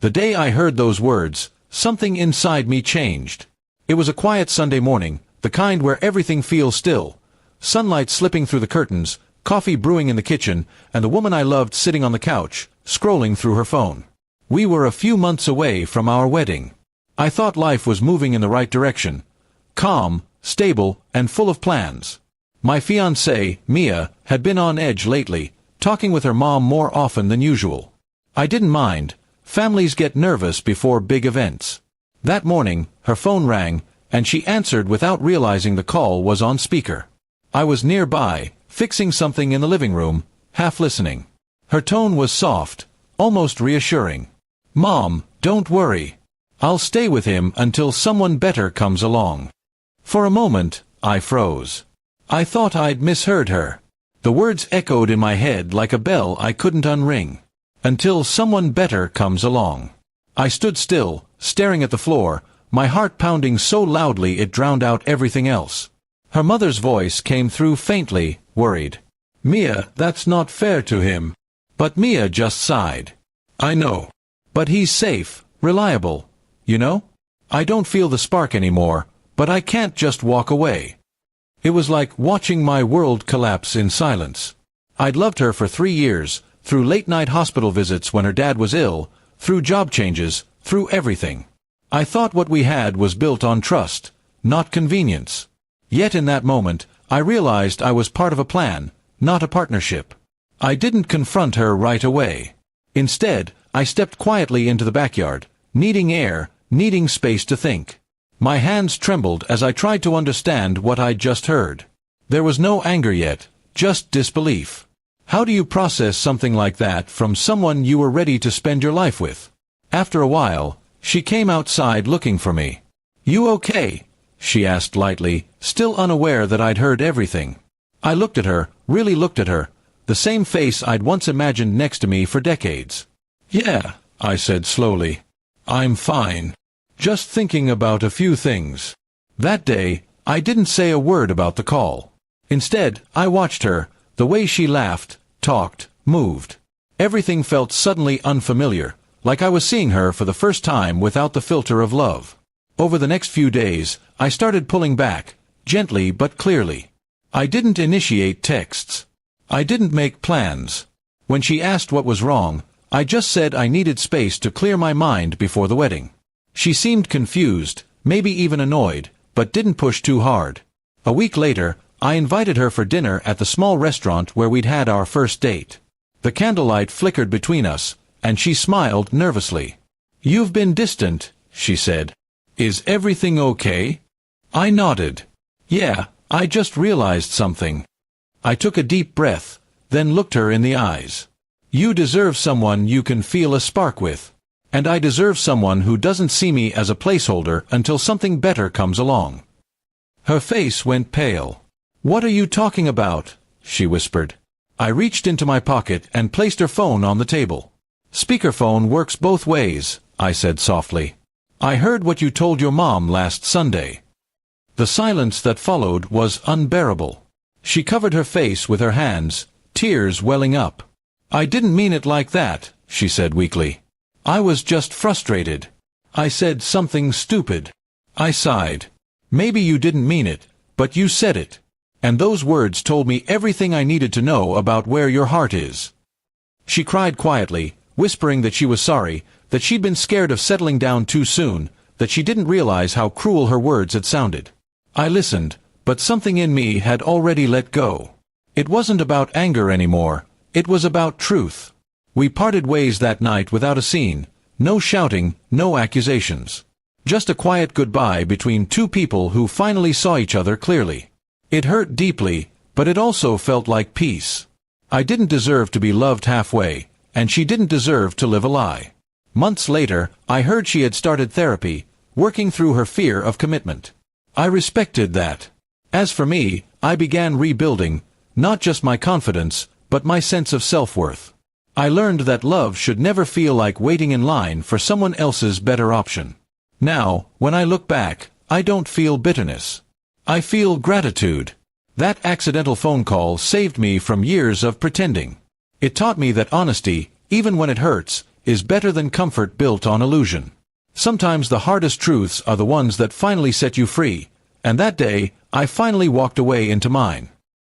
The day I heard those words, something inside me changed. It was a quiet Sunday morning, the kind where everything feels still. Sunlight slipping through the curtains, coffee brewing in the kitchen, and the woman I loved sitting on the couch, scrolling through her phone. We were a few months away from our wedding. I thought life was moving in the right direction. Calm, stable, and full of plans. My fiancée, Mia, had been on edge lately, talking with her mom more often than usual. I didn't mind. Families get nervous before big events. That morning, her phone rang, and she answered without realizing the call was on speaker. I was nearby, fixing something in the living room, half listening. Her tone was soft, almost reassuring. "Mom, don't worry. I'll stay with him until someone better comes along." For a moment, I froze. I thought I'd misheard her. The words echoed in my head like a bell I couldn't unring. Until someone better comes along. I stood still, staring at the floor, my heart pounding so loudly it drowned out everything else. Her mother's voice came through faintly, worried. "Mia, that's not fair to him." But Mia just sighed. "I know. But he's safe, reliable. You know? I don't feel the spark anymore, but I can't just walk away." It was like watching my world collapse in silence. I'd loved her for 3 years, through late-night hospital visits when her dad was ill, through job changes, through everything. I thought what we had was built on trust, not convenience. Yet in that moment, I realized I was part of a plan, not a partnership. I didn't confront her right away. Instead, I stepped quietly into the backyard, needing air, needing space to think. My hands trembled as I tried to understand what I'd just heard. There was no anger yet, just disbelief. How do you process something like that from someone you were ready to spend your life with? After a while, she came outside looking for me. "You okay?" she asked lightly, still unaware that I'd heard everything. I looked at her, really looked at her, the same face I'd once imagined next to me for decades. "Yeah," I said slowly. "I'm fine. Just thinking about a few things." That day, I didn't say a word about the call. Instead, I watched her, the way she laughed, talked, moved. Everything felt suddenly unfamiliar, like I was seeing her for the first time without the filter of love. Over the next few days, I started pulling back, gently but clearly. I didn't initiate texts. I didn't make plans. When she asked what was wrong, I just said I needed space to clear my mind before the wedding. She seemed confused, maybe even annoyed, but didn't push too hard. A week later, I invited her for dinner at the small restaurant where we'd had our first date. The candlelight flickered between us, and she smiled nervously. "You've been distant," she said. "Is everything okay?" I nodded. "Yeah, I just realized something." I took a deep breath, then looked her in the eyes. "You deserve someone you can feel a spark with. And I deserve someone who doesn't see me as a placeholder until something better comes along." Her face went pale. "What are you talking about?" she whispered. I reached into my pocket and placed her phone on the table. "Speakerphone works both ways," I said softly. "I heard what you told your mom last Sunday." The silence that followed was unbearable. She covered her face with her hands, tears welling up. "I didn't mean it like that," she said weakly. "I was just frustrated. I said something stupid." I sighed. "Maybe you didn't mean it, but you said it. And those words told me everything I needed to know about where your heart is." She cried quietly, whispering that she was sorry, that she'd been scared of settling down too soon, that she didn't realize how cruel her words had sounded. I listened, but something in me had already let go. It wasn't about anger anymore, it was about truth. We parted ways that night without a scene, no shouting, no accusations. Just a quiet goodbye between two people who finally saw each other clearly. It hurt deeply, but it also felt like peace. I didn't deserve to be loved halfway, and she didn't deserve to live a lie. Months later, I heard she had started therapy, working through her fear of commitment. I respected that. As for me, I began rebuilding, not just my confidence, but my sense of self-worth. I learned that love should never feel like waiting in line for someone else's better option. Now, when I look back, I don't feel bitterness. I feel gratitude. That accidental phone call saved me from years of pretending. It taught me that honesty, even when it hurts, is better than comfort built on illusion. Sometimes the hardest truths are the ones that finally set you free, and that day, I finally walked away into mine.